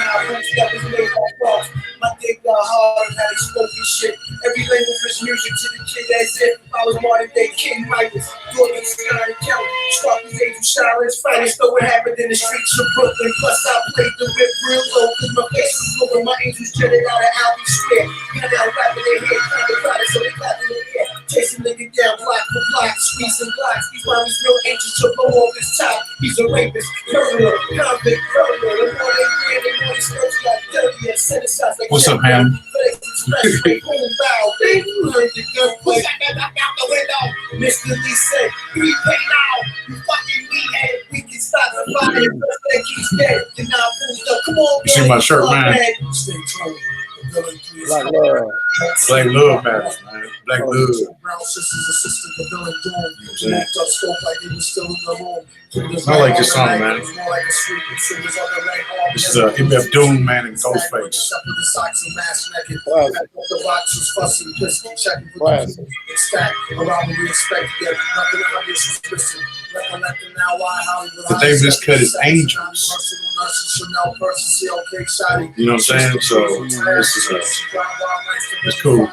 now boots that was made by frogs. My dick got hard and how they spoke this shit. Every label was music to the kid as if I was modern day King Midas. Jordan Sky and Kelly, Sparky's Angel Shirley's finest. Though it happened in the streets of Brooklyn. Plus I played the rip real low, cause my face was moving. My angels jetted out of Albee Square. Got out rapping their head, kinda so they got in the air. Chasing nigga down block for block, squeezing blocks. These mommies real anxious to blow off his top. He's a rapist, murderer, convict, murderer. The more they ran, the more his skirts got dirty and synthesized like what's up, Ham? Expressway, boom, bow, bang, you heard the gunplay. Knock out the window. Mr. Lee said, 3 pay now. You fucking meathead. We can stop the fire. First thing he's dead. You're not moved up. Come on, you see my shirt, man? Stay true. Black love. Black love matters, man. Black love. Brown sisters assisted the villain doom. Smoked up scope like he was still in the room. I like this song, man. This is MF Doom, man, and Ghostface. The name of this cut is Angels. You know what I'm saying? So this is it's cool.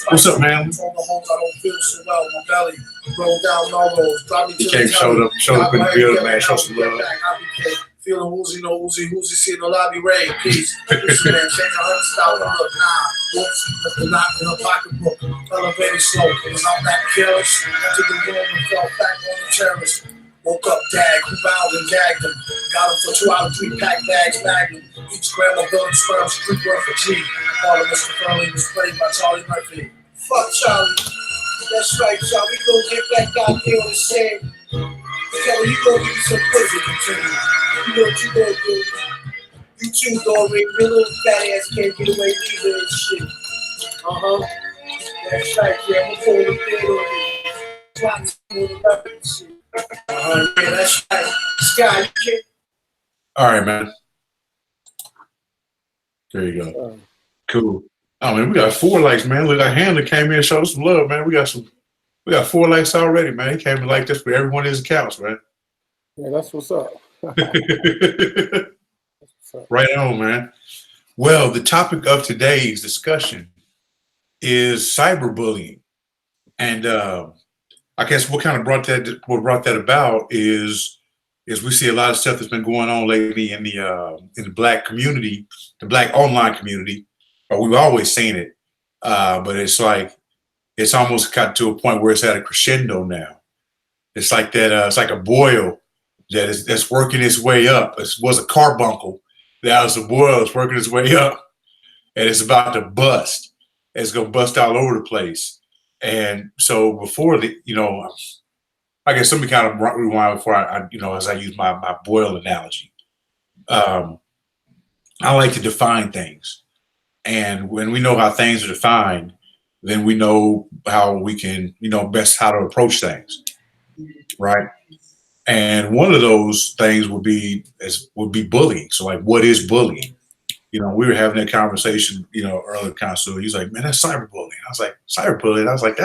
What's up, man? He came, showed up in the building, man. Show some love. Feeling woozy, no woozy, see the lobby raid. Peace. This man, change her style. Look, nah. Whoops. Left the knock in her pocketbook. Elevated slow. Cause I'm that careless. Entered the room and fell back on the terrace. Woke up, gagged, who bowed and gagged him. Got him for 2 out of 3 pack bags, bagged him. Each gram of villain sperm, street worth for G. All of Mr. Furley was played by Charlie Murphy. Fuck Charlie. That's right, y'all. We gon' get back out there on the sand. Kelly, you gon' give me some pussy, continue. You know what you gonna do. You too, Dory. Your little fat ass can't get away either and shit. That's right, yeah. I'm gonna pull the bed on you. Trying to rap and shit. Yeah, that's right. Sky, you can't. All right, man. There you go. Cool. Oh man, we got 4 likes, man. Look, our handler came in and showed us some love, man. We got 4 likes already, man. He came and liked us for every one of his accounts, man. Yeah, that's what's up. Right on, man. Well, the topic of today's discussion is cyberbullying, and I guess what brought that about is we see a lot of stuff that's been going on lately in the Black community, the Black online community. Or we've always seen it, but it's like it's almost got to a point where it's at a crescendo now. It's like that. It's like a boil that's working its way up. It was a carbuncle. That was a boil that's working its way up, and it's about to bust. It's gonna bust all over the place. And so before I guess let me kind of rewind before I as I use my boil analogy. I like to define things. And when we know how things are defined, then we know how we can, best how to approach things, right? And one of those things would be bullying. So, like, what is bullying? We were having that conversation, earlier. So he's like, "Man, that's cyberbullying." I was like, "Cyberbullying?" I was like,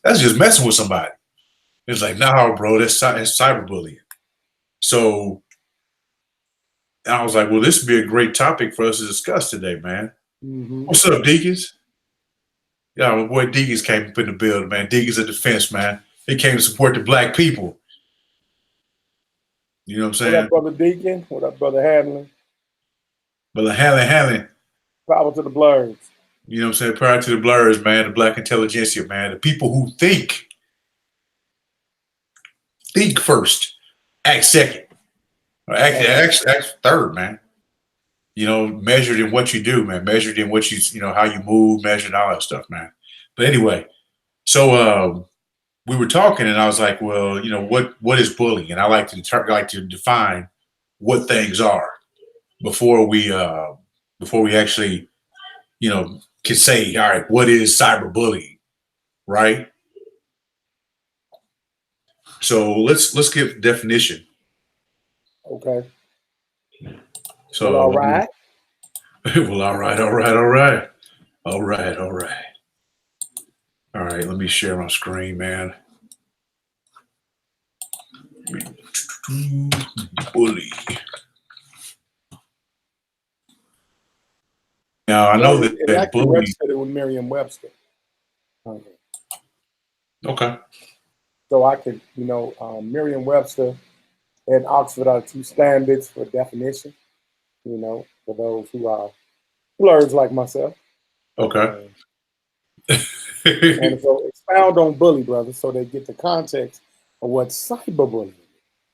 "That's just messing with somebody." It's like, "No, bro, that's cyberbullying." So, and I was like, "Well, this would be a great topic for us to discuss today, man." Mm-hmm. What's up, Deacons? Yeah, my boy Deacons came up in the building, man. Deacons of Defense, man. He came to support the Black people. You know what I'm saying? What up, Brother Deacon? What up, Brother Hanlon? Brother Hanlon. Power to the Blurs. You know what I'm saying? Prior to the Blurs, man, the Black intelligentsia, man. The people who think first, act second. Or act third, man. Measured in what you do, man. Measured in what how you move, measured all that stuff, man. But anyway, so we were talking, and I was like, well, what is bullying? And I like to define what things are before we actually, can say, all right, what is cyberbullying, right? So let's give a definition. Okay. So well, all right. Well, all right. All right, let me share my screen, man. Bully. Now I know that It that actually bully. registered it with Merriam-Webster. Okay. So I could, Merriam-Webster and Oxford are two standards for definition, for those who are blurs like myself. Okay. And so expound on bully, brother, so they get the context of what cyberbullying is.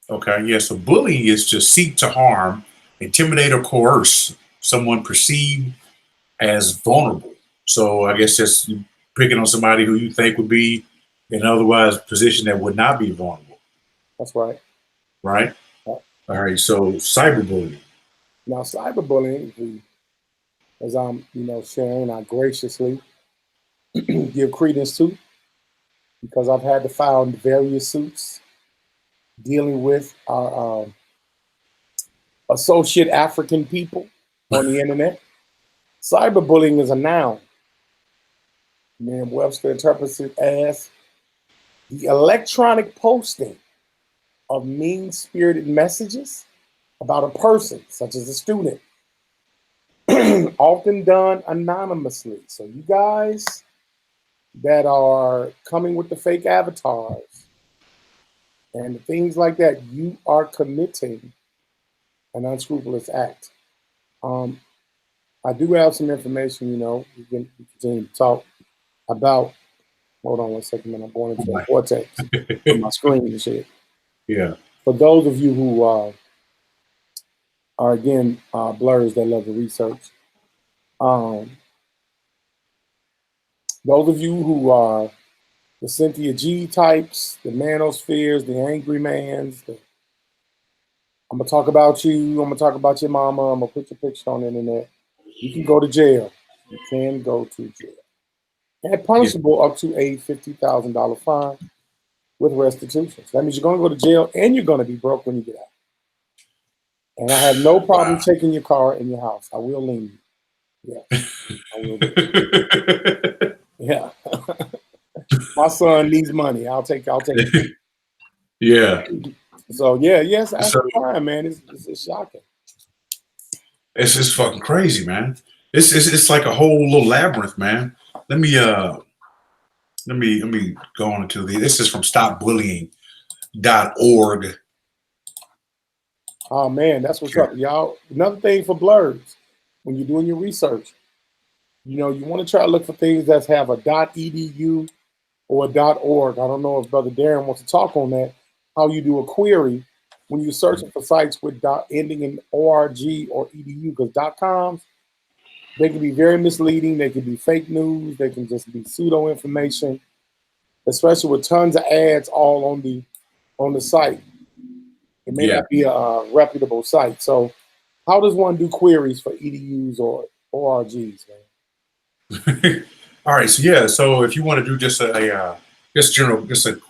Okay. Yeah. So bullying is to seek to harm, intimidate, or coerce someone perceived as vulnerable. So I guess just picking on somebody who you think would be in an otherwise position that would not be vulnerable. That's right. Right. Yeah. All right. So cyberbullying. Now, cyberbullying, as I'm, sharing, I graciously give credence to because I've had to file various suits dealing with our associate African people on the internet. Cyberbullying is a noun. Merriam-Webster interprets it as the electronic posting of mean-spirited messages about a person, such as a student, often done anonymously. So you guys that are coming with the fake avatars and things like that, you are committing an unscrupulous act. I do have some information, we can continue to talk about. Hold on one second, man. I'm going into a vortex on my screen and shit. Yeah. For those of you who are again blurs that love to research, those of you who are the Cynthia G types, the manospheres, the angry mans, I'm gonna talk about you. I'm gonna talk about your mama. I'm gonna put your picture on the internet. You can go to jail. You can go to jail. And punishable up to a $50,000 fine with restitution. So that means you're gonna go to jail and you're gonna be broke when you get out. And I have no problem taking your car in your house. I will lean you. Yeah, I will do it. Yeah. My son needs money. I'll take it. Yeah. So yes, that's a crime, man. It's shocking. It's just fucking crazy, man. It's like a whole little labyrinth, man. Let me go on into this is from stopbullying.org. Oh man, that's what's up, y'all. Another thing for blurs, when you're doing your research, you want to try to look for things that have a .edu or a .org. I don't know if Brother Darren wants to talk on that. How you do a query when you're searching for sites with ending in org or edu, because .coms, they can be very misleading. They can be fake news. They can just be pseudo information, especially with tons of ads all on the site. It may not be a reputable site. So how does one do queries for EDUs or ORGs, man? All right, so if you want to do just a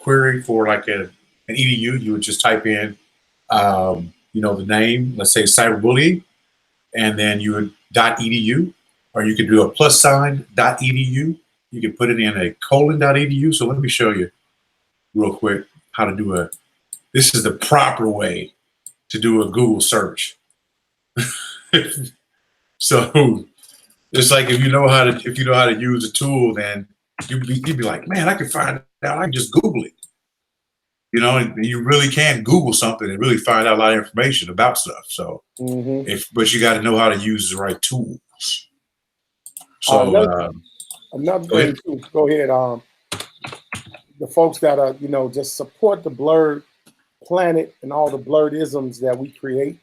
query for like an EDU, you would just type in the name, let's say cyberbullying, and then you would .edu, or you could do a +.edu. You can put it in a :.edu. So let me show you real quick how to do this is the proper way to do a Google search. So it's like if you know how to use a tool, then you'd be like, man, I can find out. I can just Google it. And you really can Google something and really find out a lot of information about stuff. So, but you got to know how to use the right tools. So another thing too. Go ahead. The folks that are just support the Blerd Planet and all the blurredisms that we create.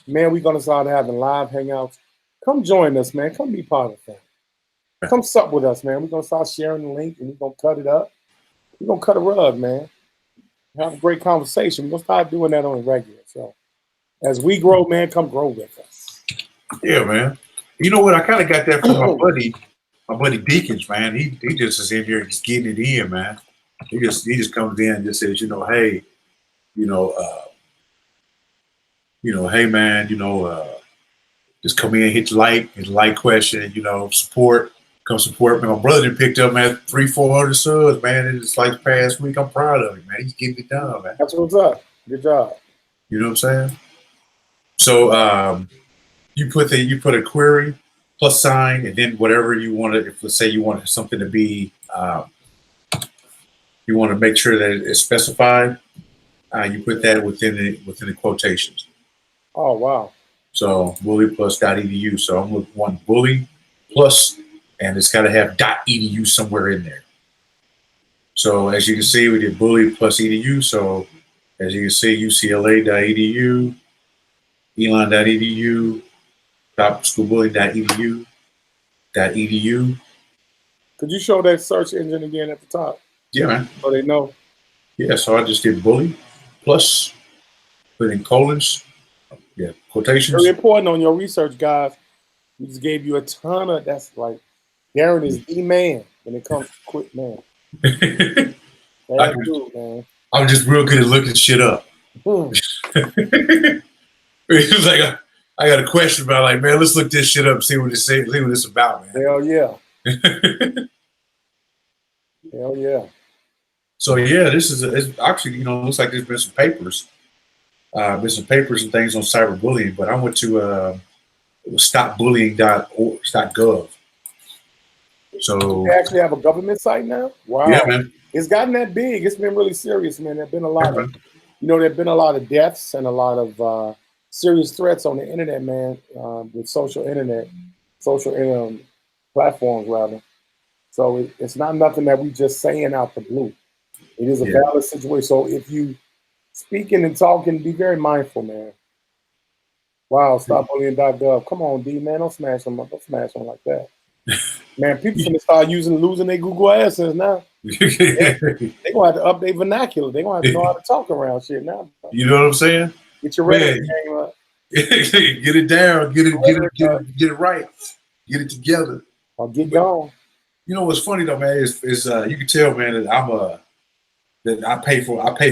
Man, we're gonna start having live hangouts. Come join us, man. Come be part of that. Come sup with us, man. We're gonna start sharing the link and we're gonna cut it up. We're gonna cut a rug, man. Have a great conversation. We're gonna start doing that on a regular. So as we grow, man, come grow with us. Yeah, man. You know what? I kind of got that from my buddy Deacons, man. He just is in here just getting it in, man. He just comes in and just says, hey, hey man, just come in, hit the like question, support. Come support me. My brother picked up, man, 300-400 subs, man. It's like the past week. I'm proud of him, man. He's getting it done, man. That's what's up. Good job. You know what I'm saying? So you put a query plus sign, and then whatever you want to. If let's say you want something to be, you want to make sure that it's specified. You put that within the quotations. Oh wow. So bully plus .edu. So I'm with one bully plus, and it's got to have .edu somewhere in there. So as you can see, we did bully plus edu. So as you can see, UCLA.edu, Elon.edu, topschoolbullying.edu. Could you show that search engine again at the top Yeah, man. so they know? Yeah, so I just did bully plus, put in colons, yeah, quotations. Very important on your research, guys. We just gave you a ton of. That's like Darren is the man when it comes to quick, man. I'm just real good at looking shit up. It's like I got a question about, like, man, let's look this shit up, see what it's about, man. Hell yeah. Hell yeah. So yeah, it's actually, looks like there's been some papers, and things on cyberbullying. But I went to stopbullying.gov. So they actually have a government site now. Wow. Yeah, man. It's gotten that big. It's been really serious, man. There've been a lot of, there've been a lot of deaths and a lot of serious threats on the internet, man, with social platforms, rather. So it's not nothing that we just saying out the blue. It is a valid situation. So if you speaking and talking, be very mindful, man. Wow, stopbullying.gov. Come on, D, man. Don't smash them up. Don't smash them like that. Man, people gonna start losing their Google AdSense now. They gonna have to update vernacular. They gonna have to know how to talk around shit now. You know what I'm saying? Get your game up. Get it down. Get it right. Get it together. Or get gone. You know what's funny though, man, is you can tell, man, that that I pay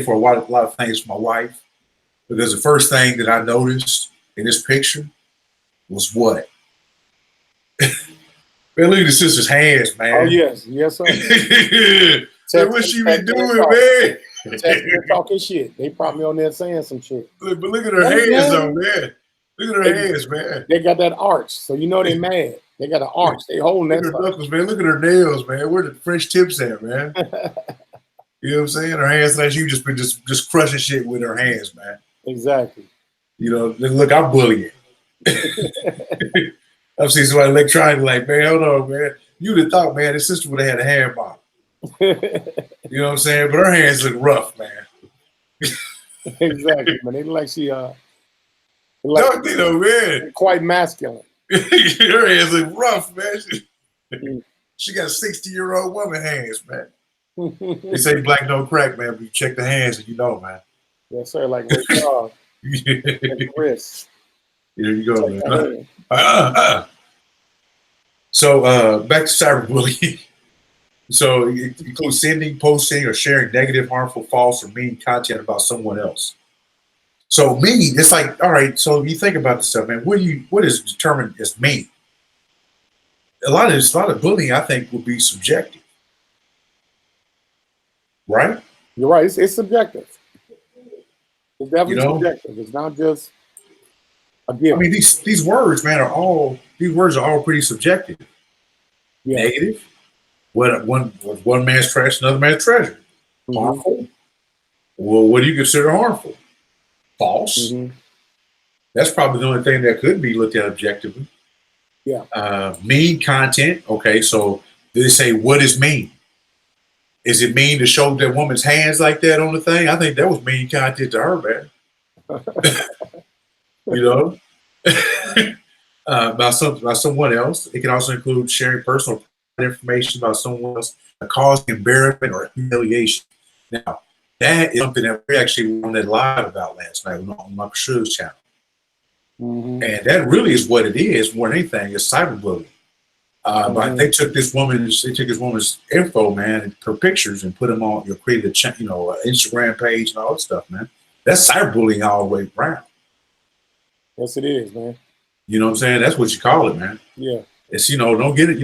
for a lot of things for my wife. Because the first thing that I noticed in this picture was what? Man, look at the sister's hands, man. Oh yes, yes sir. Man, what she been doing, man? Talking shit. They probably on there saying some shit. But look at her hands, though, man. Look at her hands, man. They got that arch, so you know they mad. They got an arch. They holding that. Look at her knuckles, man. Look at her nails, man. Where the French tips at, man? You know what I'm saying? Her hands like you just been just crushing shit with her hands, man. Exactly. Look, I'm bullying. I've seen somebody electronically like, man, hold on, man. You'd have thought, man, this sister would have had a hand bottle. You know what I'm saying? But her hands look rough, man. Exactly, man. They look like she man. Quite masculine. Her hands look rough, man. She got 60-year-old woman hands, man. They say black don't crack, man, but you check the hands and you know, man. Yes, sir. Like Ray Charles. Chris. There you go, man. So back to cyberbullying. So it includes sending, posting, or sharing negative, harmful, false, or mean content about someone else. So mean, it's like, all right, so if you think about this stuff, man, what is determined as mean? A lot of bullying, I think, will be subjective. Right? You're right. It's subjective. It's definitely subjective. It's not just a given. I mean, these words, man, are all pretty subjective. Yeah. Negative. One man's trash, another man's treasure. Mm-hmm. Harmful. Well, what do you consider harmful? False. Mm-hmm. That's probably the only thing that could be looked at objectively. Yeah. Mean content. Okay, so they say, what is mean? Is it mean to show that woman's hands like that on the thing? I think that was mean content to her, man. About someone else. It can also include sharing personal information about someone else, causing embarrassment or humiliation. Now, that is something that we actually wanted live about last night on my Show's channel. Mm-hmm. And that really is what it is more than anything. It's cyberbullying. But they took this woman's info, man, and her pictures, and put them on. Created an Instagram page and all that stuff, man. That's cyberbullying all the way around. Yes, it is, man. You know what I'm saying? That's what you call it, man. Yeah. It's don't get it.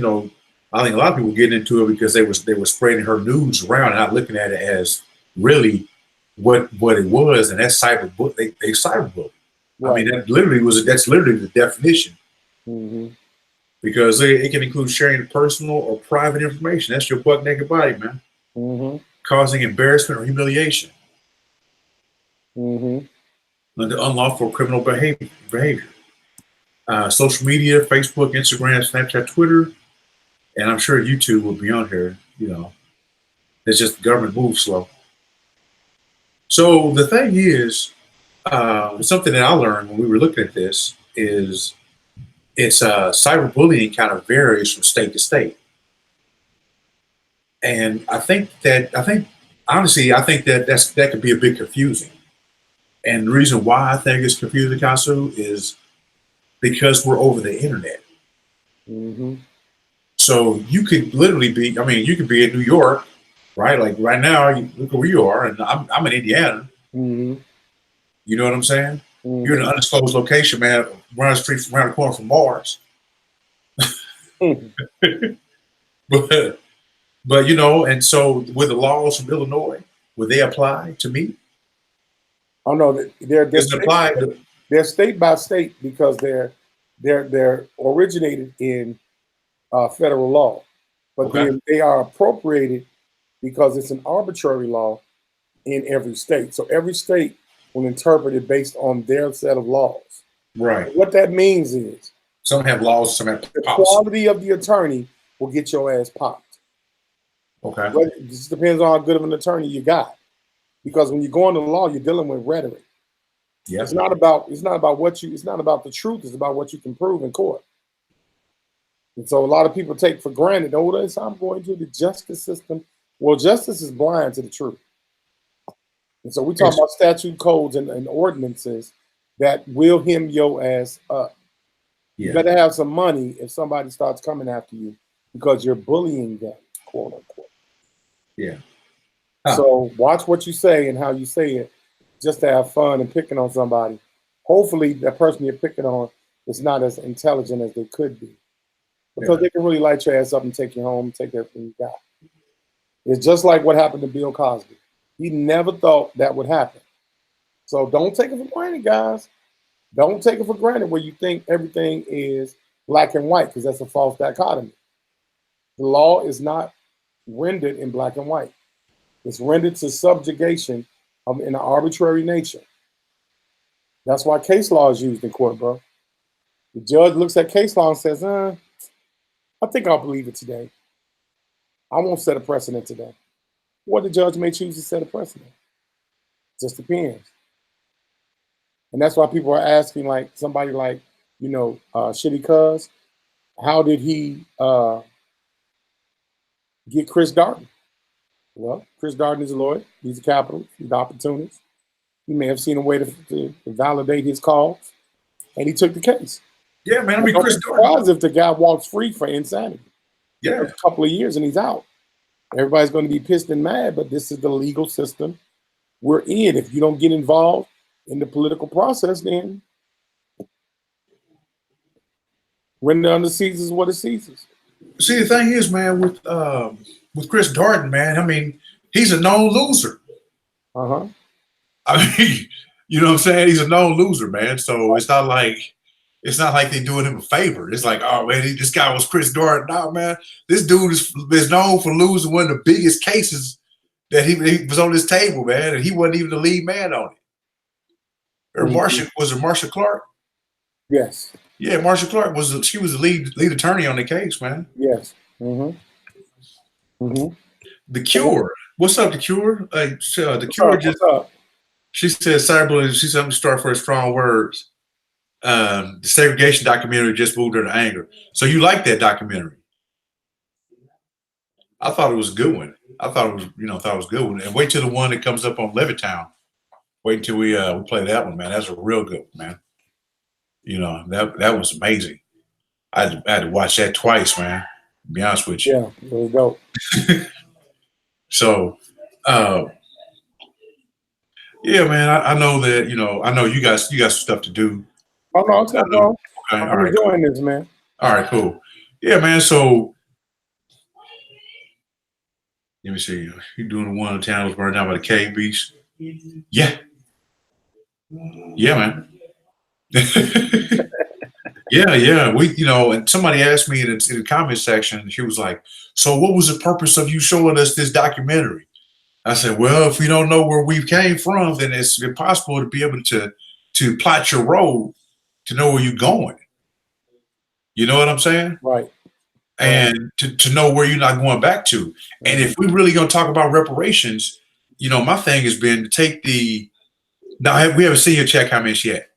I think a lot of people get into it because they were spreading her news around, and not looking at it as really what it was, and that's cyberbullying. They cyberbully. Right. I mean, that's literally the definition. Mm-hmm. because it can include sharing personal or private information. That's your butt naked body, man. Mm-hmm. Causing embarrassment or humiliation. Mm-hmm. Under unlawful criminal behavior. Social media, Facebook, Instagram, Snapchat, Twitter, and I'm sure YouTube will be on here. You know, it's just the government moves slow. So the thing is, something that I learned when we were looking at this is it's cyberbullying kind of varies from state to state, and honestly, I think that could be a bit confusing. And the reason why I think it's confusing, Kasu, is because we're over the internet. Mm-hmm. So you could literally be, I mean, you could be in New York, right? Like right now, look where you are, and I'm in Indiana. Mm-hmm. You know what I'm saying? You're in Mm-hmm. an undisclosed location, man, around the street, around the corner from Mars. but, but, you know, and so with the laws from Illinois, would they apply to me? Oh no, Does it apply to, they're state by state because they're originated in federal law, but okay, then they are appropriated because it's an arbitrary law in every state. So every state will interpret it based on their set of laws. right? What that means is Some have laws, some have the policy. quality of the attorney will get your ass popped. Okay, But it just depends on how good of an attorney you got. Because when you go into the law, you're dealing with rhetoric. yeah, It's not about the truth, it's about what you can prove in court. And so a lot of people take for granted, oh, this I'm going to the justice system. Well, justice is blind to the truth. And so we talk about statute codes and ordinances that will hem your ass up. You yeah, better have some money if somebody starts coming after you because you're bullying them, quote unquote. yeah. Huh. So watch what you say and how you say it just to have fun and picking on somebody. Hopefully that person you're picking on is not as intelligent as they could be. Because they can really light your ass up and take you home and take everything you got. It's just like what happened to Bill Cosby. He never thought that would happen. So don't take it for granted, guys. Don't take it for granted where you think everything is black and white, because that's a false dichotomy. The law is not rendered in black and white. It's rendered to subjugation in an arbitrary nature. That's why case law is used in court, bro. The judge looks at case law and says, I think I'll believe it today. I won't set a precedent today. What the judge may choose to set a precedent. Just depends. And that's why people are asking, like somebody like, Shitty Cuz, how did he get Chris Darden? Well, Chris Darden is a lawyer. He's a capitalist. He's an opportunist. He may have seen a way to validate his cause, and he took the case. Yeah, man. I mean, Don't Chris be surprised Darden. if the guy walks free for insanity. Yeah, A couple of years and he's out. Everybody's going to be pissed and mad, but this is the legal system we're in. If you don't get involved in the political process, then render unto Caesar's what is Caesar's. see, the thing is, man, with Chris Darden, man, I mean, he's a known loser. Uh-huh. I mean, you know what I'm saying? He's a known loser, man. So it's not like they're doing him a favor. It's like, oh man, this guy was Chris Darden. No, man, this dude is known for losing one of the biggest cases that he was on this table, man, and he wasn't even the lead man on it. Or Marsha Clark? Yes. Yeah, Marsha Clark was the lead attorney on the case, man. Yes. Mm-hmm. Mm-hmm. The Cure. What's up, The Cure? The Cure What's up? She said cyberbullying. She said, "I'm start for strong words." The segregation documentary just moved her to anger. So you like that documentary? I thought it was a good one. I thought it was a good one. And wait till the one that comes up on Levittown. Wait until we play that one, man. That's a real good one, man. You know, that was amazing. I had to watch that twice, man. To be honest with you. Yeah, it was dope. So, yeah, man. I know that I know you got some stuff to do. Oh no, it's no problem. Okay, I'm enjoying this, man. All right, cool. Yeah, man. So let me see. You doing the one in town was burned down by the cave beast? Yeah. Yeah, man. Yeah. We, and somebody asked me in the comment section, and she was like, "So, what was the purpose of you showing us this documentary?" I said, "Well, if we don't know where we came from, then it's impossible to be able to plot your road to know where you're going. You know what I'm saying? Right. And to know where you're not going back to. And if we really gonna talk about reparations, my thing has been to take now we haven't seen your check comments yet,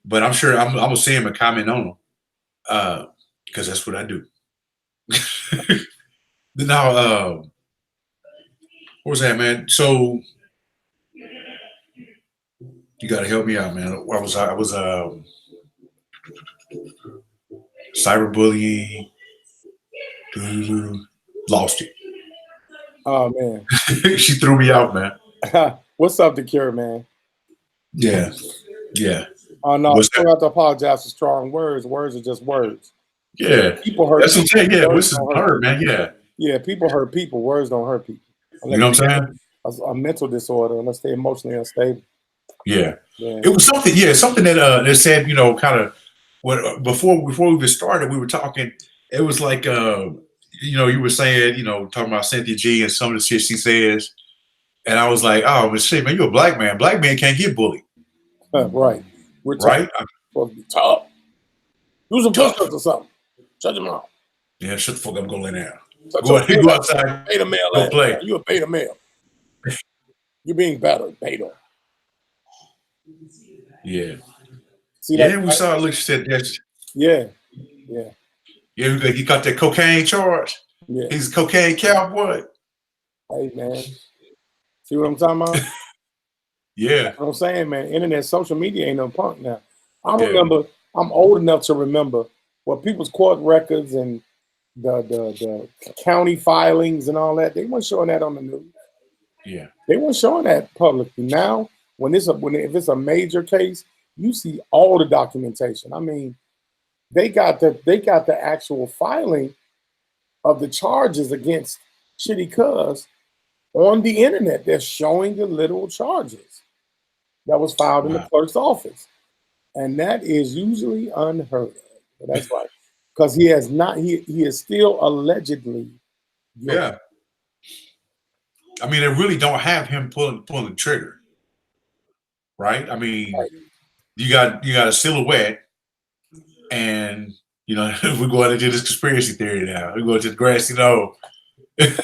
but I'm sure I'm gonna see him and comment on them because that's what I do. Now, what was that, man? So you got to help me out, man. I was cyberbullying, lost it. Oh man. She threw me out, man. What's up, the cure, man? Yeah. Oh no, What's you don't have to apologize for strong words. Words are just words. Yeah. People hurt. That's what I'm saying. Yeah, Words what's don't hurt, man? Yeah. Yeah, people hurt people. Words don't hurt people. You know what I'm saying? A mental disorder unless they're emotionally unstable. Yeah. Yeah. It was something that said, kind of what before we even started, we were talking, it was like you were saying, talking about Cynthia G and some of the shit she says. And I was like, oh, but shit, man, you're a black man. Black men can't get bullied. Right. We're right? supposed to be tough. Do some push-ups or something. Shut your mouth. Yeah, shut the fuck up, go lay down. Go outside, beta male. go play. You a beta male. You're being better, beta. Yeah. See yeah, that? We saw it. Look, she said yes. Yeah. Yeah, he got that cocaine charge. Yeah. He's a cocaine cowboy. Hey, man. See what I'm talking about? Yeah. That's what I'm saying, man. Internet, social media ain't no punk now. I remember, I'm old enough to remember what people's court records and the county filings and all that. They weren't showing that on the news. Yeah. They weren't showing that publicly. Now, if it's a major case, you see all the documentation. I mean, they got the actual filing of the charges against Shitty Cuz on the internet. They're showing the literal charges that was filed in the clerk's office. And that is usually unheard of. But that's right. Because he is still allegedly guilty. Yeah. I mean, they really don't have him pulling the trigger. Right? I mean, you got a silhouette, and we're going into this conspiracy theory now. We're going to the grassy knoll. That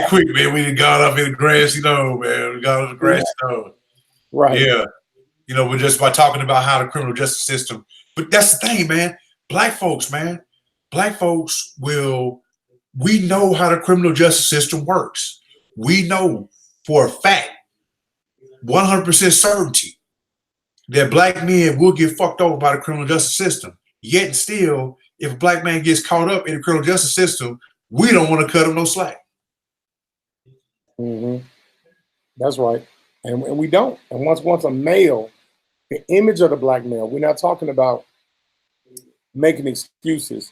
quick, man. We done got up in the grassy knoll, man. We got on the grassy knoll. Right. Yeah. We're just by talking about how the criminal justice system. But that's the thing, man. Black folks, man. Black folks we know how the criminal justice system works. We know for a fact, 100% certainty, that black men will get fucked over by the criminal justice system. Yet and still, if a black man gets caught up in the criminal justice system, we don't want to cut him no slack. Mm-hmm. That's right. And we don't. And once a male, the image of the black male, we're not talking about making excuses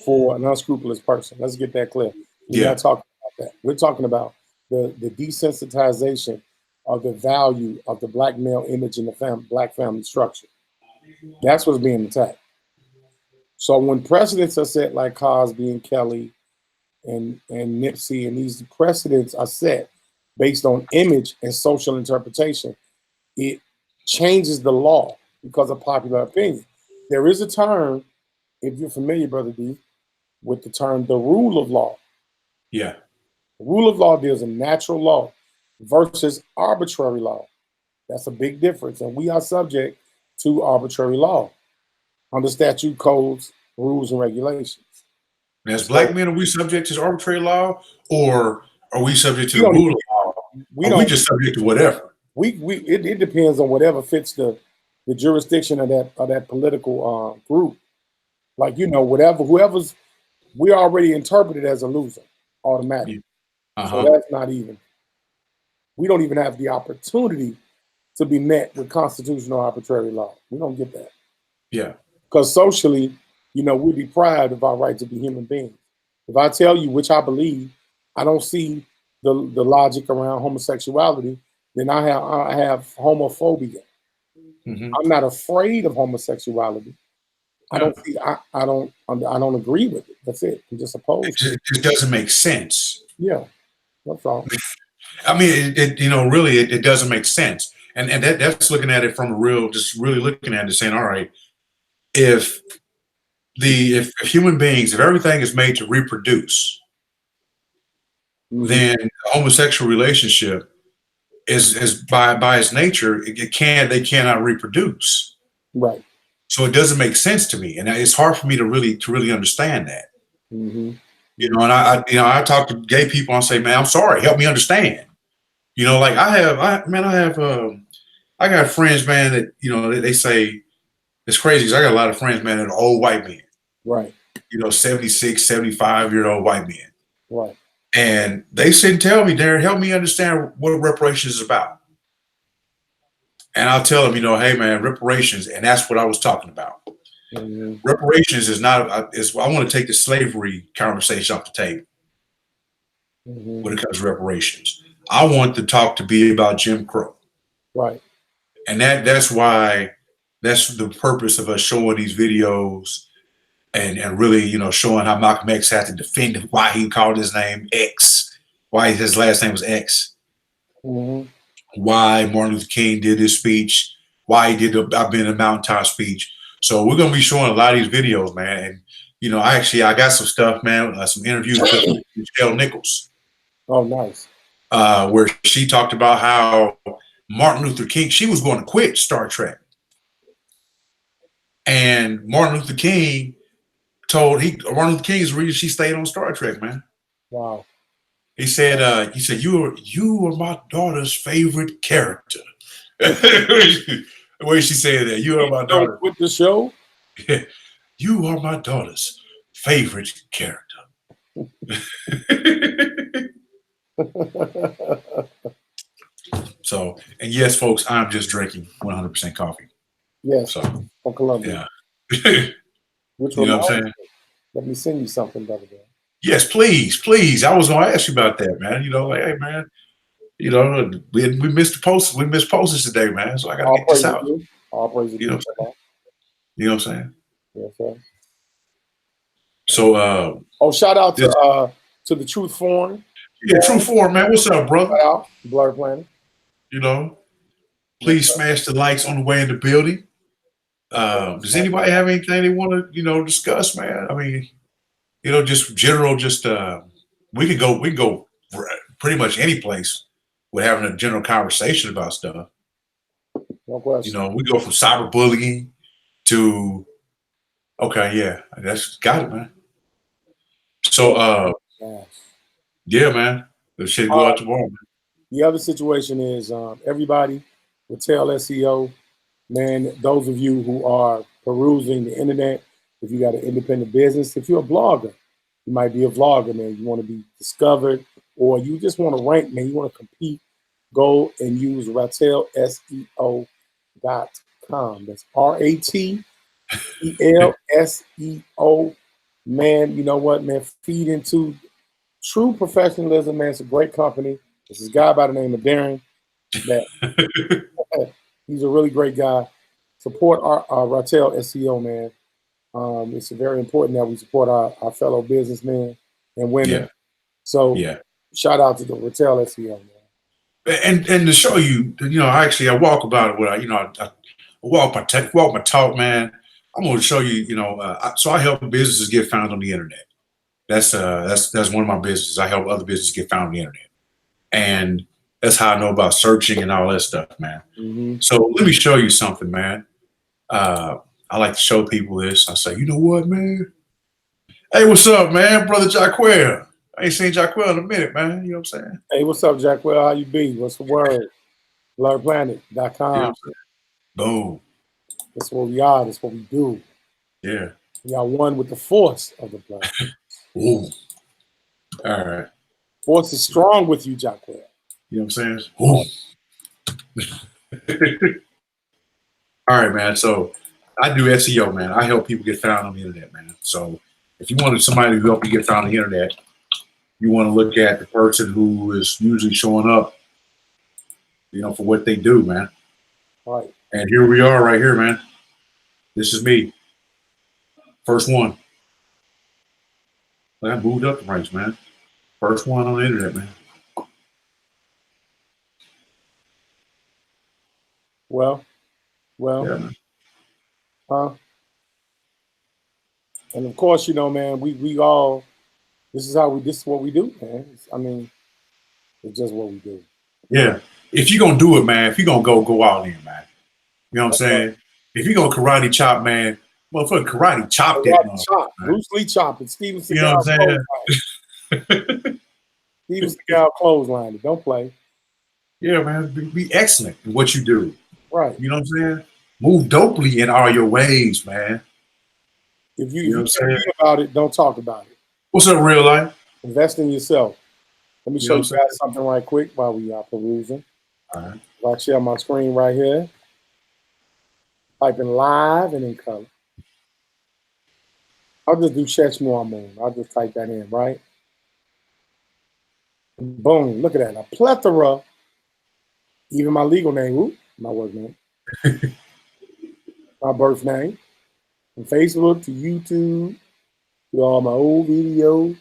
for an unscrupulous person. Let's get that clear. We're not talking about that. We're talking about the desensitization of the value of the black male image in the black family structure. That's what's being attacked. So when precedents are set like Cosby and Kelly and Nipsey, and these precedents are set based on image and social interpretation, it changes the law because of popular opinion. There is a term, if you're familiar, Brother D, with the term the rule of law. Yeah. The rule of law deals in natural law versus arbitrary law. That's a big difference. And we are subject to arbitrary law under statute, codes, rules, and regulations. Now, as black men, are we subject to arbitrary law, or are we subject to the rule of law? We just subject to whatever? It depends on whatever fits the jurisdiction of that political group. Like, whoever's, we already interpreted as a loser automatically. So that's not even, we don't even have the opportunity to be met with constitutional arbitrary law. We don't get that. Yeah. Because socially, we're deprived of our right to be human beings. If I tell you, which I believe, I don't see the logic around homosexuality, then I have homophobia. I'm not afraid of homosexuality. I don't agree with it. That's it. I'm just opposed. It just doesn't make sense. Yeah, that's all. I mean, really, it doesn't make sense. And that's looking at it from just really looking at it, saying, all right, if human beings, if everything is made to reproduce, then a homosexual relationship is by its nature, they cannot reproduce. Right. So it doesn't make sense to me, and it's hard for me to really understand that. Mm-hmm. And I talk to gay people and say, man, I'm sorry, help me understand. Like I got friends, man, that they say it's crazy because I got a lot of friends, man, that are old white men. Right. 76, 75-year-old white men. Right. And they sit and tell me, Darren, help me understand what reparations is about. And I'll tell them, hey, man, reparations, and that's what I was talking about. Mm-hmm. Reparations is not, I want to take the slavery conversation off the table when it comes to reparations. I want the talk to be about Jim Crow. Right. And that's the purpose of us showing these videos and really, showing how Malcolm X had to defend why he called his name X, why his last name was X, why Martin Luther King did his speech, why he did the I've been in a mountaintop speech. So we're going to be showing a lot of these videos, man. And, I got some stuff, man, some interviews with Michelle Nichols. Oh, nice. Where she talked about how Martin Luther King, she was going to quit Star Trek. And Martin Luther King Martin Luther King is the reason she stayed on Star Trek, man. Wow. He said, you are my daughter's favorite character. The way she said that, you are my daughter. With the show? You are my daughter's favorite character. So, and yes, folks, I'm just drinking 100% coffee. Yes. So, from Colombia. Yeah. Which you know what I'm saying? Let me send you something, brother. Yes, please. I was going to ask you about that, man. Hey, man. We missed the post. We missed postage today, man. So I got to get this out. All praise you know what I'm saying? Yes, sir. So, shout out to the Truth Forum. Yeah, Truth Forum, man. What's up, brother? Shout out, Blerdplanet. Please smash the likes on the way in the building. Does anybody have anything they want to, discuss, man? I mean, just general, we can go pretty much any place with having a general conversation about stuff. No question. We go from cyberbullying to, that's got it, man. So, yeah, man, the shit go out tomorrow, man. The other situation is everybody with Tail SEO, man, those of you who are perusing the internet, if you got an independent business, if you're a blogger, you might be a vlogger, man, you want to be discovered, or you just want to rank, man, you want to compete, go and use RatelSEO.com. That's RATELSEO. Man, you know what, man, feed into true professionalism, man. It's a great company. This is a guy by the name of Darren. He's a really great guy. Support our Ratel SEO, man. It's very important that we support our fellow businessmen and women. Yeah. So shout out to the Ratel SEO, man. And to show you, I walk about it with I walk my talk, man. I'm going to show you, so I help businesses get found on the internet. That's one of my businesses. I help other businesses get found on the internet. And that's how I know about searching and all that stuff, man. Mm-hmm. So let me show you something, man. I like to show people this. I say, you know what, man? Hey, what's up, man? Brother Jaquel. I ain't seen Jaquel in a minute, man. You know what I'm saying? Hey, what's up, Jaquel? How you be? What's the word? Blerdplanet.com. You know boom. That's what we are. That's what we do. Yeah. We are one with the force of the blood. Ooh. All right. Force is strong with you, Jaquel. You know what I'm saying? Ooh. All right, man. So I do SEO, man. I help people get found on the internet, man. So if you wanted somebody to help you get found on the internet, you want to look at the person who is usually showing up, for what they do, man. Right. And here we are right here, man. This is me. First one. I moved up the ranks, man. First one on the internet, man. Well, Yeah, man. And of course, you know, man, we all, this is what we do, man. I mean, it's just what we do. Yeah. If you're going to do it, man, if you're going to go out there, man. You know what I'm saying? If you're going to karate chop, man, motherfucker, karate chop that motherfucker. Chop. Bruce Lee chopping. Steven You know what I'm saying? Steven Seagal clothesline. Don't play. Yeah, man. Be excellent in what you do. Right. You know what I'm saying? Move dopely in all your ways, man. If you can't read about it, don't talk about it. What's up, real life? Invest in yourself. Let me show you guys something right quick while we are perusing. All right. If I share my screen right here, type in live and in color. I'll just do Cheshmore Moon. I'll just type that in, right? Boom. Look at that. A plethora. Even my legal name. My work name. My birth name. From Facebook to YouTube to all my old videos.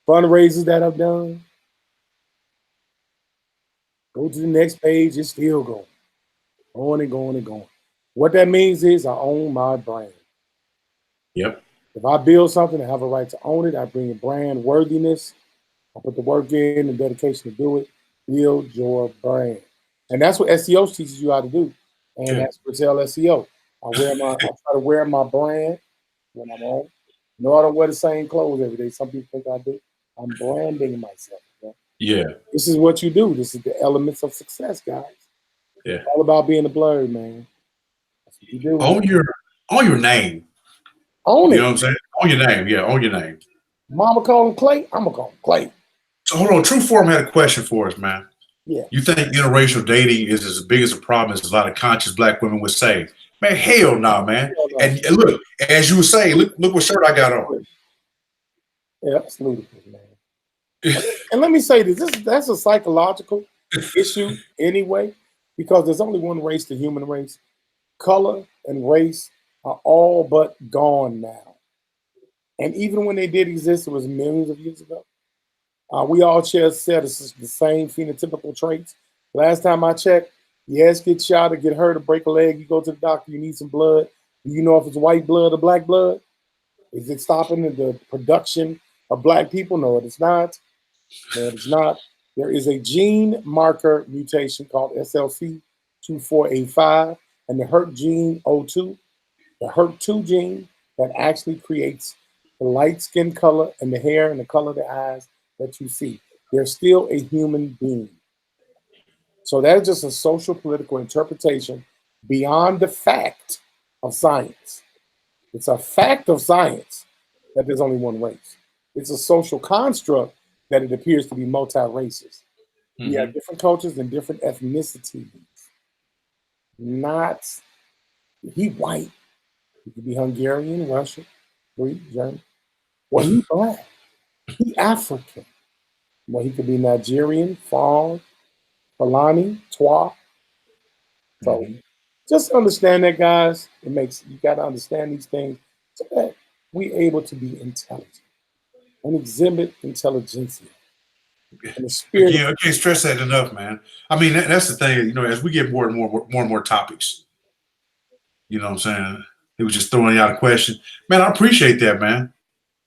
Fundraisers that I've done. Go to the next page. It's still going. Going and going and going. What that means is I own my brand. Yep. If I build something, I have a right to own it. I bring in brand worthiness. I put the work in and dedication to do it. Build your brand. And that's what SEO teaches you how to do. And that's what tell SEO. I try to wear my brand when I'm on. No, I don't wear the same clothes every day. Some people think I do. I'm branding myself. Okay? Yeah. This is what you do. This is the elements of success, guys. Yeah. It's all about being a blurred, man. That's what you do. Own your name. Own it. You know what I'm saying? Own your name. Yeah, own your name. Mama call him Clay. I'm gonna call him Clay. So hold on. True Form had a question for us, man. Yeah. You think interracial dating is as big as a problem as a lot of conscious black women would say? Man, hell no, man. Hell no. And look, as you were saying, look what shirt I got on. Yeah, that's ludicrous, man. And let me say this, that's a psychological issue anyway, because there's only one race, the human race. Color and race are all but gone now. And even when they did exist, it was millions of years ago. We all share the same phenotypical traits. Last time I checked, your ass get shot or get hurt or break a leg, you go to the doctor, you need some blood. Do you know if it's white blood or black blood? Is it stopping the production of black people? No, it is not. No, it is not. There is a gene marker mutation called SLC2485 and the HERT gene O2, the HERT2 gene that actually creates the light skin color and the hair and the color of the eyes that you see. They're still a human being. So that is just a social political interpretation beyond the fact of science. It's a fact of science that there's only one race. It's a social construct that it appears to be multi-racist. Mm-hmm. We have different cultures and different ethnicities. Not, he white. He could be Hungarian, Russian, Greek, German. Well, he black. He African. Well, he could be Nigerian, Fong, Fulani, Twa. So just understand that, guys. You got to understand these things so that we're able to be intelligent and exhibit intelligentsia. And the spirit. Yeah, I can't stress that enough, man. I mean, that's the thing. You know, as we get more and more topics, you know what I'm saying? He was just throwing out a question. Man, I appreciate that, man.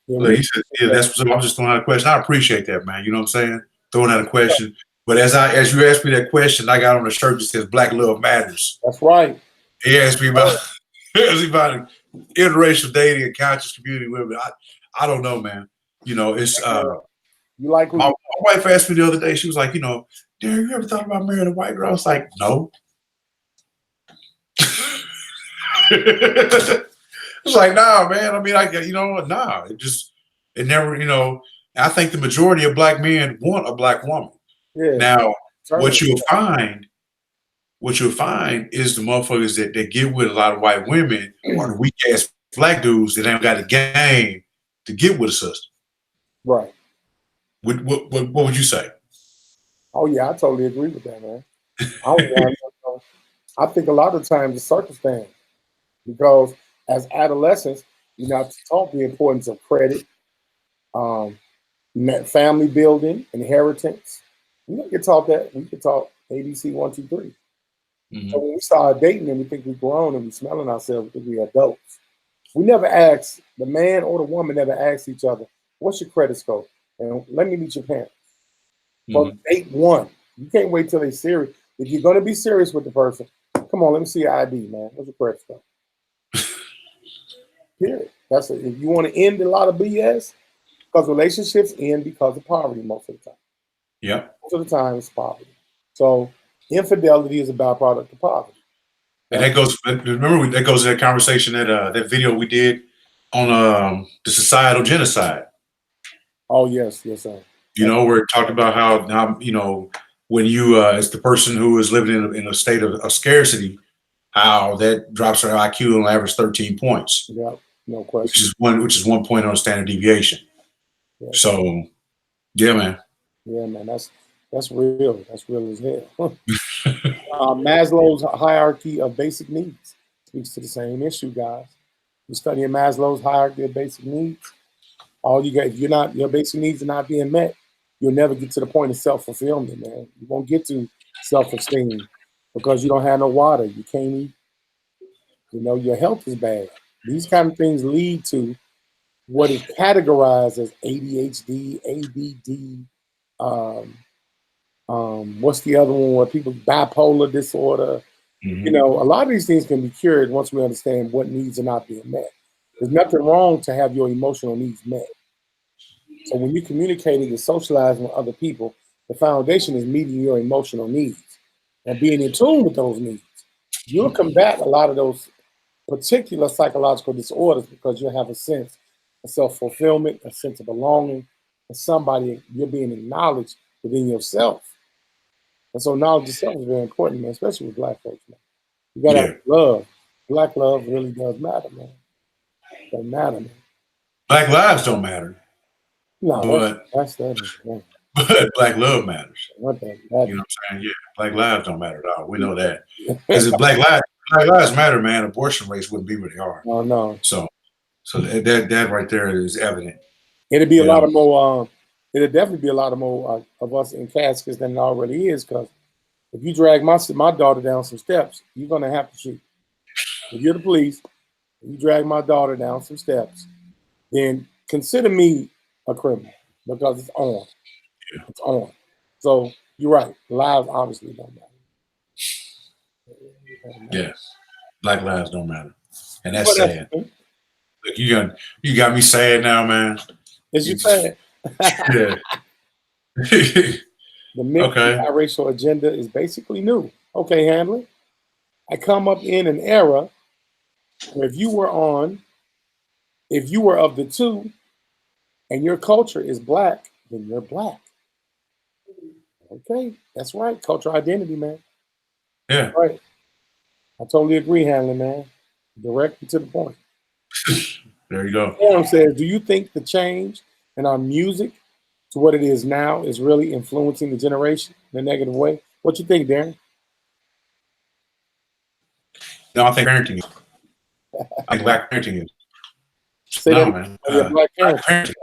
Yeah, like he said, yeah, that's what I'm just throwing out a question. I appreciate that, man. You know what I'm saying? Throwing out a question. But as you asked me that question, I got on a shirt that says Black Love Matters. That's right. He asked me about interracial dating and conscious community women. I don't know, man. You know, it's you like my wife asked me the other day, she was like, you know, Darren, you ever thought about marrying a white girl? I was like, no. It's like, nah, man. I mean, nah. It never, you know. I think the majority of black men want a black woman. Yeah. Now, what you'll find is the motherfuckers that get with a lot of white women are the weak ass black dudes that ain't got a game to get with a sister. Right. What would you say? Oh yeah, I totally agree with that, man. I think a lot of times it's circumstance because as adolescents, you're not taught the importance of credit, um, family building, inheritance. We don't get taught that. We get taught ABC 1, 2, 3. So Mhm. when we start dating and we think we've grown and we're smelling ourselves, we think we're adults. We never ask, the man or the woman never asks each other, what's your credit score? And let me meet your parents. From Mhm. date one, you can't wait till they're serious. If you're going to be serious with the person, come on, let me see your ID, man. What's your credit score? Period. That's it. If you want to end a lot of BS, because relationships end because of poverty most of the time. Yep. Most of the time, it's poverty. So infidelity is a byproduct of poverty. And That's, that goes. Remember that goes to that conversation that video we did on the societal genocide. oh yes, yes, sir. Where it talked about how when you as the person who is living in a state of scarcity, how that drops our IQ on average 13 points, Yeah, no which question. is one point on standard deviation. Yes. So yeah, man. Yeah, man, that's real. That's real as hell. Maslow's hierarchy of basic needs speaks to the same issue, guys. You're studying Maslow's hierarchy of basic needs. All you got, if your basic needs are not being met, you'll never get to the point of self-fulfillment, man. You won't get to self-esteem because you don't have no water. You can't eat. Your health is bad. These kind of things lead to what is categorized as ADHD, ADD. Um, what's the other one where people bipolar disorder? Hmm. A lot of these things can be cured once we understand what needs are not being met. There's nothing wrong to have your emotional needs met. So when you're communicating and socializing with other people, the foundation is meeting your emotional needs and being in tune with those needs. You'll combat a lot of those particular psychological disorders because you'll have a sense of self-fulfillment, a sense of belonging, and somebody you're being acknowledged within yourself. And so knowledge of self is very important, man, especially with Black folks, man. You gotta have Yeah, love. Black love really does matter, man. Doesn't matter, man. Black lives don't matter, No, but that's that. Man. Black love matters. What that You know matter. what I'm saying? Yeah, Black lives don't matter at all. We know that because if Black lives matter, man, abortion rates wouldn't be what they are. No, no. So that right there is evident. It'd be a You lot know. of more. It'd definitely be a lot of more of us in caskets than it already is. Because if you drag my daughter down some steps, you're gonna have to shoot. If you're the police, if you drag my daughter down some steps, then consider me a criminal because it's on. It's on. So you're right. Lives obviously don't matter. Yeah, Black lives don't matter, and that's Well, that's sad. Look, you got me sad now, man. as you You said. yeah. The mixed Okay. biracial agenda is basically new. Okay, Hamlet. I come up in an era where if you were of the two and your culture is black, then you're black. Okay, that's right. Cultural identity, man. Yeah. Right. I totally agree, Hamlet, man. Directly to the point. There you go. Sam says, do you think the change in our music to what it is now is really influencing the generation in a negative way? What you think, Darren? No, I think parenting. I think Black parenting is. Say that No, again. man. Oh, yeah, black Black parents. parenting.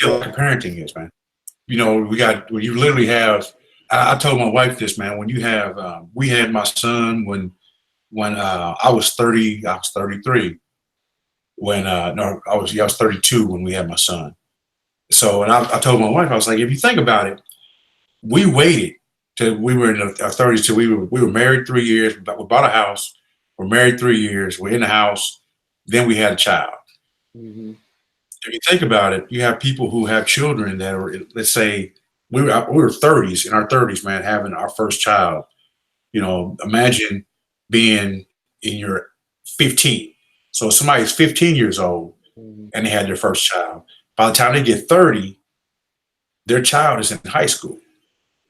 Yeah, Black parenting is, man. When you literally have. I told my wife this, man. When you have, we had my son when I was 30. I was 33. When no, I was 32 when we had my son. So, and I told my wife, I was like, if you think about it, we waited till we were in our 30s till we were married 3 years. We bought a house. We're married 3 years. We're in the house. Then we had a child. Mm-hmm. If you think about it, you have people who have children that are, let's say, we were 30s in our 30s, man, having our first child. Imagine being in your 15. So somebody's 15 years old Mm-hmm. and they had their first child. By the time they get 30, their child is in high school,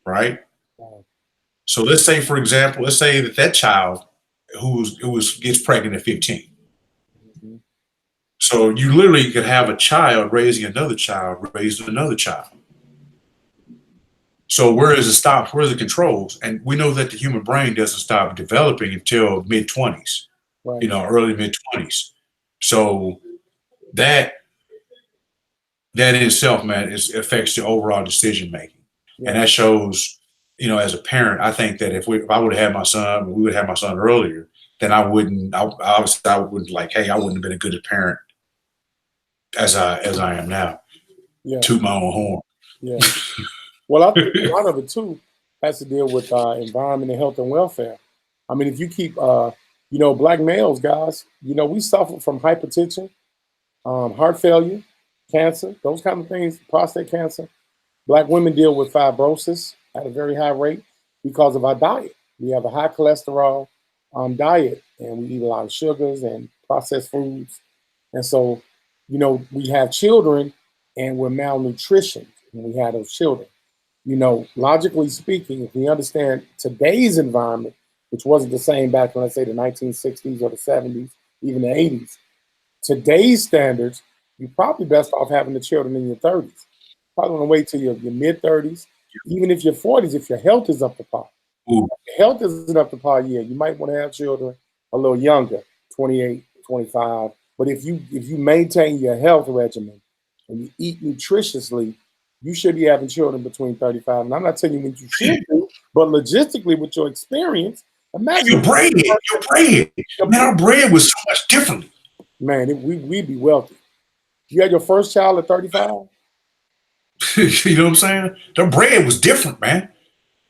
right? Wow. So let's say, for example, let's say that child who gets pregnant at 15. Mm-hmm. So you literally could have a child raising another child, raising another child. So where is it stops? Where are the controls? And we know that the human brain doesn't stop developing until mid-20s, Right. early mid-20s. So that in itself, man, affects the overall decision making. Yeah. And that shows, as a parent, I think that if I would have had my son, we would have my son earlier, then I wouldn't, obviously I wouldn't I wouldn't have been a good parent as I am now. Yeah. Toot my own horn. Yeah. Well, I think a lot of it too has to deal with environment and health and welfare. I mean, if you keep, Black males, guys, we suffer from hypertension, heart failure, cancer, those kind of things, prostate cancer. Black women deal with fibrosis at a very high rate because of our diet. We have a high cholesterol diet, and we eat a lot of sugars and processed foods. And so, we have children and we're malnutrition when we have those children. Logically speaking, if we understand today's environment, which wasn't the same back in, let's say, the 1960s or the 70s, even the 80s, today's standards, you're probably best off having the children in your 30s. Probably want to wait till your mid 30s, even if your 40s, if your health is up to par. Ooh. If your health isn't up to par, yeah, you might want to have children a little younger, 28, 25. But if you maintain your health regimen and you eat nutritiously, you should be having children between 35. And I'm not telling you what you should do, but logistically, with your experience, imagine your brain. Man, our brain was so much different. Man, we'd be wealthy. You had your first child at 35? You know what I'm saying? The bread was different, man.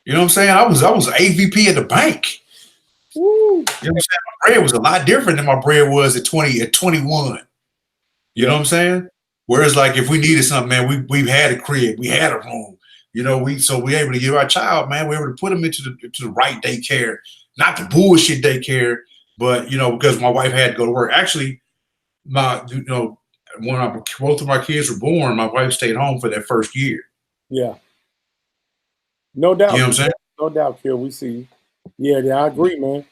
You know what I'm saying? I was AVP at the bank. Woo. You know what I'm saying? My bread was a lot different than my bread was at 21. You know what I'm saying? Whereas, like, if we needed something, man, we had a crib, we had a room. We able to give our child, man, we were able to put them into the right daycare, not the bullshit daycare, but because my wife had to go to work. Actually, when both of my kids were born, my wife stayed home for that first year. Yeah. No doubt. You know what I'm saying? No doubt, Kill. We see you. Yeah, I agree, man.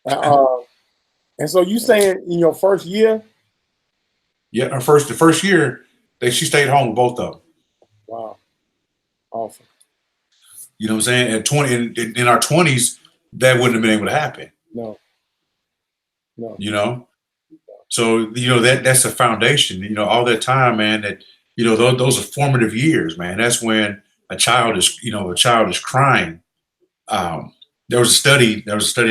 And so you saying in your first year? Yeah, the first year, she stayed home with both of them. Wow. Awesome. You know what I'm saying? At 20, in our 20s, that wouldn't have been able to happen. No. So that's the foundation. All that time, man. That those are formative years, man. That's when a child is crying. There was a study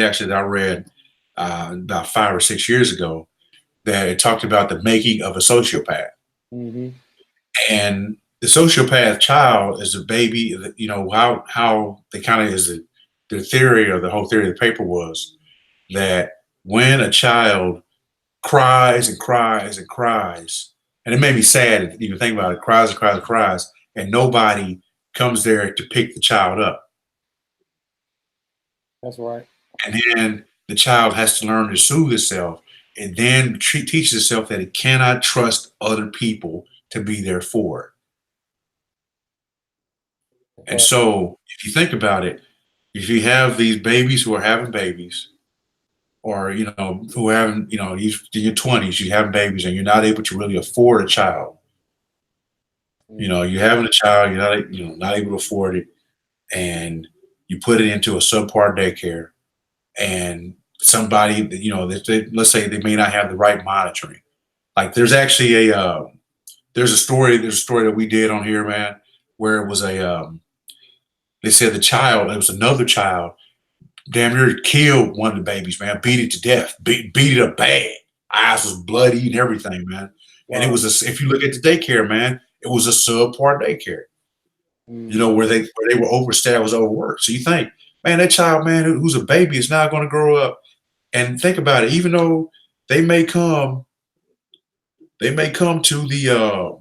actually that I read about 5 or 6 years ago that it talked about the making of a sociopath. Mm-hmm. And the sociopath child is a baby. How they kind of is the theory, or the whole theory of the paper was that when a child cries and cries and cries, and it made me sad to even think about it, cries and cries and cries, and nobody comes there to pick the child up. That's right. And then the child has to learn to soothe itself, and then teaches itself that it cannot trust other people to be there for it. And so if you think about it, if you have these babies who are having babies, or who are having, in your 20s, you have babies and you're not able to really afford a child. You're having a child, you're not able to afford it, and you put it into a subpar daycare, and somebody let's say they may not have the right monitoring. Like there's actually there's a story that we did on here, man, where it was they said it was another child, damn near killed one of the babies, man, beat it to death, beat it up bad. Eyes was bloody and everything, man. Wow. And it was if you look at the daycare, man, it was a subpar daycare. Where they were overstaffed, was overworked. So you think, man, that child, man, who's a baby is now going to grow up. And think about it, even though they may come to the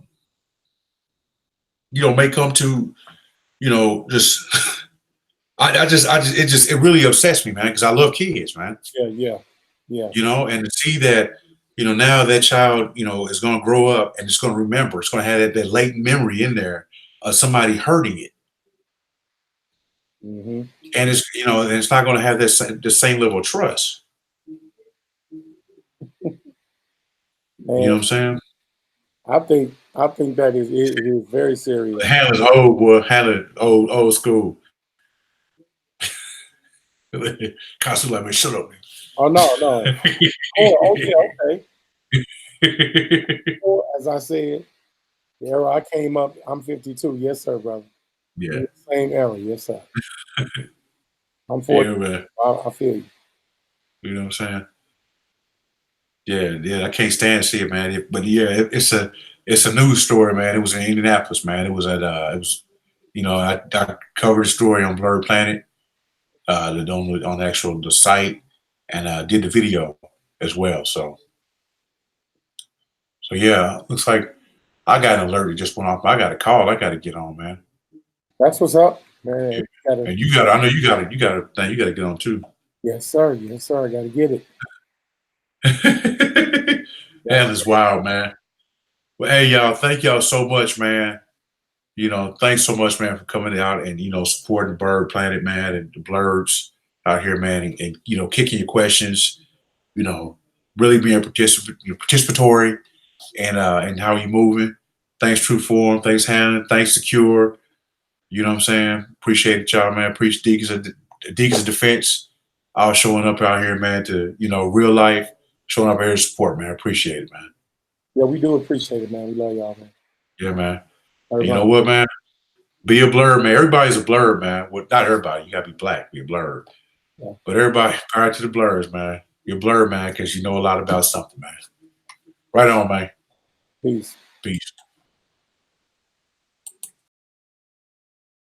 just it really upsets me, man, because I love kids, man. Yeah. And to see that, now that child, is going to grow up and it's going to remember, it's going to have that latent memory in there of somebody hurting it. Mm-hmm. And it's not going to have the same level of trust. Man, you know what I'm saying? I think that it is very serious. Handler's old, boy. Handler, old school. Constantly like, man, shut up, Oh no. Oh yeah, okay. man. Well, as I said, the era I came up, I'm 52. Yes, sir, brother. Yeah. In the same era, yes, sir. I'm 40. Yeah, man. I feel you. You know what I'm saying? Yeah. I can't stand to see it, man. But yeah, it's a news story, man. It was in Indianapolis, man. It was I covered the story on Blerd Planet, on the site, and did the video as well. So yeah, looks like I got an alert that just went off. I got a call. I got to get on, man. That's what's up, man. And you got, I know you got a thing you got to get on too. Yes, sir. Yes, sir. I got to get it. Man, it's wild, man. Well, hey, y'all, thank y'all so much, man. Thanks so much, man, for coming out and, supporting Bird Planet, man, and the Blurbs out here, man, and kicking your questions, really being participatory and how you moving. Thanks, True Form. Thanks, Hannah. Thanks, Secure. You know what I'm saying? Appreciate it, y'all, man. Appreciate Deacons of Defense all showing up out here, man, to, real life, showing up here to support, man. Appreciate it, man. Yeah, we do appreciate it, man. We love y'all, man. Yeah, man. Everybody. You know what, man? Be a blur, man. Everybody's a blur, man. Well, not everybody. You gotta be black, be a blur. Yeah. But everybody, prior to the blurs, man. You're blur, man, because you know a lot about something, man. Right on, man. Peace. Peace.